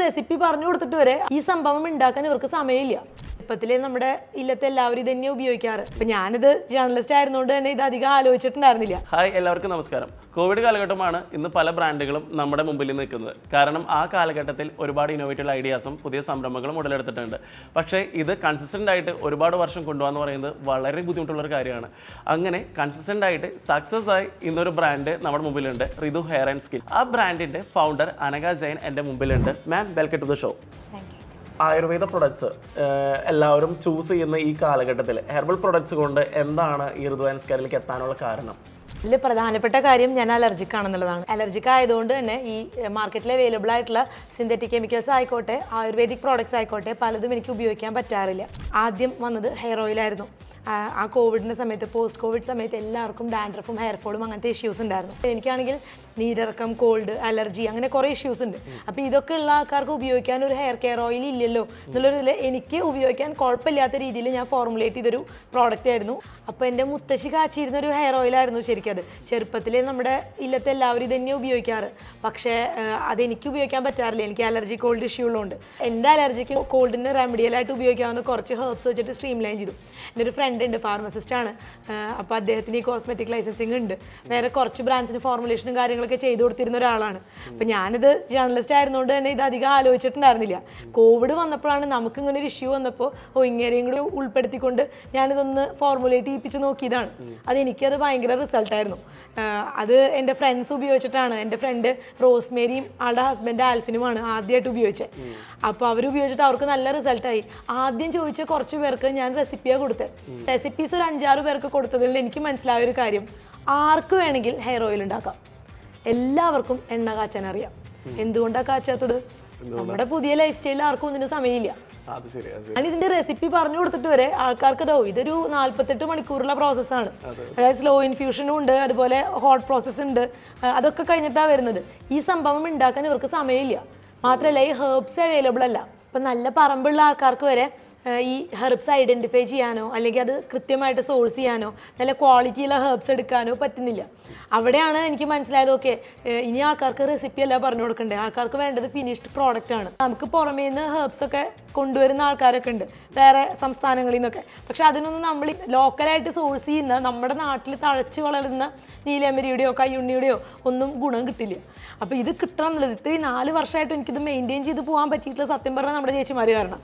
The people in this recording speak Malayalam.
റെസിപ്പി പറഞ്ഞു കൊടുത്തിട്ട് വരെ ഈ സംഭവം ഉണ്ടാക്കാൻ ഇവർക്ക് സമയമില്ല. ചെറുപ്പത്തിലെ നമ്മുടെ ഇല്ലത്തെ എല്ലാവരും ഇത് തന്നെ ഉപയോഗിക്കാറ്. അപ്പൊ ഞാനിത് ജേർണലിസ്റ്റ് ആയിരുന്നുകൊണ്ട് തന്നെ ഇത് അധികം ആലോചിച്ചിട്ടുണ്ടായിരുന്നില്ല. ഹായ്, എല്ലാവർക്കും നമസ്കാരം. കോവിഡ് കാലഘട്ടമാണ് ഇന്ന് പല ബ്രാൻഡുകളും നമ്മുടെ മുമ്പിൽ നിൽക്കുന്നത്. കാരണം ആ കാലഘട്ടത്തിൽ ഒരുപാട് ഇന്നോവേറ്റീവ് ഐഡിയാസും പുതിയ സംരംഭങ്ങളും ഉടലെടുത്തിട്ടുണ്ട്. പക്ഷേ ഇത് കൺസിസ്റ്റൻ്റ് ആയിട്ട് ഒരുപാട് വർഷം കൊണ്ടുപോകാന്ന് പറയുന്നത് വളരെ ബുദ്ധിമുട്ടുള്ളൊരു കാര്യമാണ്. അങ്ങനെ കൺസിസ്റ്റൻ്റ് ആയിട്ട് സക്സസ് ആയി ഇന്നൊരു ബ്രാൻഡ് നമ്മുടെ മുമ്പിലുണ്ട്, റിതു ഹെയർ ആൻഡ് സ്കിൻ. ആ ബ്രാൻഡിൻ്റെ ഫൗണ്ടർ അനഘ ജൈൻ എൻ്റെ മുമ്പിലുണ്ട്. Ma'am, welcome to the show. Ayurveda products എല്ലാവരും ചൂസ് ചെയ്യുന്ന ഈ കാലഘട്ടത്തിൽ ഹെർബൽ പ്രൊഡക്ട്സ് കൊണ്ട് എന്താണ് ഈ റിതു ആൻഡ് സ്കിന്നിലേക്ക് എത്താനുള്ള കാരണം? ഇതിൽ പ്രധാനപ്പെട്ട കാര്യം ഞാൻ അലർജിക് ആണെന്നുള്ളതാണ്. അലർജിക് ആയതുകൊണ്ട് തന്നെ ഈ മാർക്കറ്റിൽ അവൈലബിൾ ആയിട്ടുള്ള സിന്തറ്റിക് കെമിക്കൽസ് ആയിക്കോട്ടെ, ആയുർവേദിക് പ്രോഡക്ട്സ് ആയിക്കോട്ടെ, പലതും എനിക്ക് ഉപയോഗിക്കാൻ പറ്റാറില്ല. ആദ്യം വന്നത് ഹെയർ ഓയിലായിരുന്നു. ആ കോവിഡിൻ്റെ സമയത്ത്, പോസ്റ്റ് കോവിഡ് സമയത്ത് എല്ലാവർക്കും ഡാൻഡ്രഫും ഹെയർ ഫോളും അങ്ങനത്തെ ഇഷ്യൂസ് ഉണ്ടായിരുന്നു. എനിക്കാണെങ്കിൽ നീരിറക്കം, കോൾഡ്, അലർജി, അങ്ങനെ കുറേ ഇഷ്യൂസ് ഉണ്ട്. അപ്പോൾ ഇതൊക്കെ ഉള്ള ആൾക്കാർക്ക് ഉപയോഗിക്കാൻ ഒരു ഹെയർ കെയർ ഓയിൽ ഇല്ലല്ലോ എന്നുള്ളൊരിതിൽ എനിക്ക് ഉപയോഗിക്കാൻ കുഴപ്പമില്ലാത്ത രീതിയിൽ ഞാൻ ഫോർമുലേറ്റ് ചെയ്തൊരു പ്രോഡക്റ്റ് ആയിരുന്നു. അപ്പോൾ എൻ്റെ മുത്തശ്ശി കാച്ചിരുന്ന ഒരു ഹെയർ ഓയിലായിരുന്നു ശരിക്കും അത്. ചെറുപ്പത്തിലെ നമ്മുടെ ഇല്ലത്തെ എല്ലാവരും ഇത് തന്നെ ഉപയോഗിക്കാറ്. പക്ഷേ അതെനിക്ക് ഉപയോഗിക്കാൻ പറ്റാറില്ല. എനിക്ക് അലർജി, കോൾഡ് ഇഷ്യൂ ഉള്ളതുകൊണ്ട് എൻ്റെ അലർജിക്ക് കോൾഡിന് റെമഡിയലായിട്ട് ഉപയോഗിക്കാവുന്ന കുറച്ച് ഹെർബ്സ് വെച്ചിട്ട് സ്ട്രീം ലൈൻ ചെയ്തു. എൻ്റെ ഒരു ഫ്രണ്ട് ഉണ്ട്, ഫാർമസിസ്റ്റ് ആണ്. അപ്പോൾ അദ്ദേഹത്തിന് ഈ കോസ്മെറ്റിക് ലൈസൻസിങ് ഉണ്ട്. വേറെ കുറച്ച് ബ്രാൻഡ്സിന് ഫോർമുലേഷനും കാര്യങ്ങളൊക്കെ ചെയ്തു കൊടുത്തിരുന്ന ഒരാളാണ്. അപ്പോൾ ഞാനിത് ജേർണലിസ്റ്റ് ആയിരുന്നുകൊണ്ട് തന്നെ ഇത് അധികം ആലോചിച്ചിട്ടുണ്ടായിരുന്നില്ല. കോവിഡ് വന്നപ്പോഴാണ് നമുക്ക് ഇങ്ങനെ ഒരു ഇഷ്യൂ വന്നപ്പോൾ ഇങ്ങനെയും കൂടി ഉൾപ്പെടുത്തിക്കൊണ്ട് ഞാനിതൊന്ന് ഫോർമുലേറ്റ് ചെയ്യിപ്പിച്ച് നോക്കിയതാണ്. അതെനിക്കത് ഭയങ്കര റിസൾട്ടായിരുന്നു. അത് എൻ്റെ ഫ്രണ്ട്സ് ഉപയോഗിച്ചിട്ടാണ്. എൻ്റെ ഫ്രണ്ട് റോസ്മേരിയും ആളുടെ ഹസ്ബൻഡ് ആൽഫിനുമാണ് ആദ്യമായിട്ട് ഉപയോഗിച്ചത്. അപ്പോൾ അവർ ഉപയോഗിച്ചിട്ട് അവർക്ക് നല്ല റിസൾട്ടായി. ആദ്യം ചോദിച്ച കുറച്ച് പേർക്ക് ഞാൻ റെസിപ്പിയാണ് കൊടുത്തത്. റെസിപ്പീസ് ഒരു 5-6 പേർക്ക് കൊടുത്തതിൽ എനിക്ക് മനസ്സിലായ ഒരു കാര്യം, ആർക്ക് വേണമെങ്കിൽ ഹെയർ ഓയിൽ ഉണ്ടാക്കാം, എല്ലാവർക്കും എണ്ണ കാച്ചാൻ അറിയാം. എന്തുകൊണ്ടാണ് കാച്ചാത്തത്? നമ്മുടെ പുതിയ ലൈഫ് സ്റ്റൈലിൽ ആർക്കും ഒന്നിനും സമയമില്ല. ഞാൻ ഇതിന്റെ റെസിപ്പി പറഞ്ഞു കൊടുത്തിട്ട് വരെ ആൾക്കാർക്ക് ഇതൊരു 48 മണിക്കൂറുള്ള പ്രോസസ്സാണ്. അതായത് സ്ലോ ഇൻഫ്യൂഷനും ഉണ്ട്, അതുപോലെ ഹോട്ട് പ്രോസസ്സ് ഉണ്ട്. അതൊക്കെ കഴിഞ്ഞിട്ടാണ് വരുന്നത്. ഈ സംഭവം ഉണ്ടാക്കാൻ ഇവർക്ക് സമയമില്ല. മാത്രമല്ല ഈ ഹെർബ്സ് അവൈലബിൾ അല്ല. ഇപ്പം നല്ല പറമ്പുള്ള ആൾക്കാർക്ക് വരെ ഈ ഹെർബ്സ് ഐഡൻറ്റിഫൈ ചെയ്യാനോ അല്ലെങ്കിൽ അത് കൃത്യമായിട്ട് സോഴ്സ് ചെയ്യാനോ നല്ല ക്വാളിറ്റിയുള്ള ഹെർബ്സ് എടുക്കാനോ പറ്റുന്നില്ല. അവിടെയാണ് എനിക്ക് മനസ്സിലായത്, ഓക്കെ, ഇനി ആൾക്കാർക്ക് റെസിപ്പി അല്ല പറഞ്ഞു കൊടുക്കണ്ടേ, ആൾക്കാർക്ക് വേണ്ടത് ഫിനിഷ്ഡ് പ്രോഡക്റ്റ് ആണ്. നമുക്ക് പുറമേ നിന്ന് ഹെർബ്സ് ഒക്കെ കൊണ്ടുവരുന്ന ആൾക്കാരൊക്കെ ഉണ്ട് വേറെ സംസ്ഥാനങ്ങളിൽ നിന്നൊക്കെ. പക്ഷെ അതിനൊന്നും നമ്മൾ ലോക്കലായിട്ട് സോഴ്സ് ചെയ്യുന്ന നമ്മുടെ നാട്ടിൽ തഴച്ച് വളരുന്ന നീലയമരിയുടെയോ കയ്യുണ്ണിയുടെയോ ഒന്നും ഗുണം കിട്ടില്ല. അപ്പോൾ ഇത് കിട്ടണം എന്നുള്ളത് ഇത്രയും 4 വർഷമായിട്ട് എനിക്കിത് മെയിൻറ്റെയിൻ ചെയ്ത് പോകാൻ പറ്റിയിട്ടുള്ള സത്യം പറഞ്ഞാൽ നമ്മുടെ ചേച്ചിമാർ കാരണം.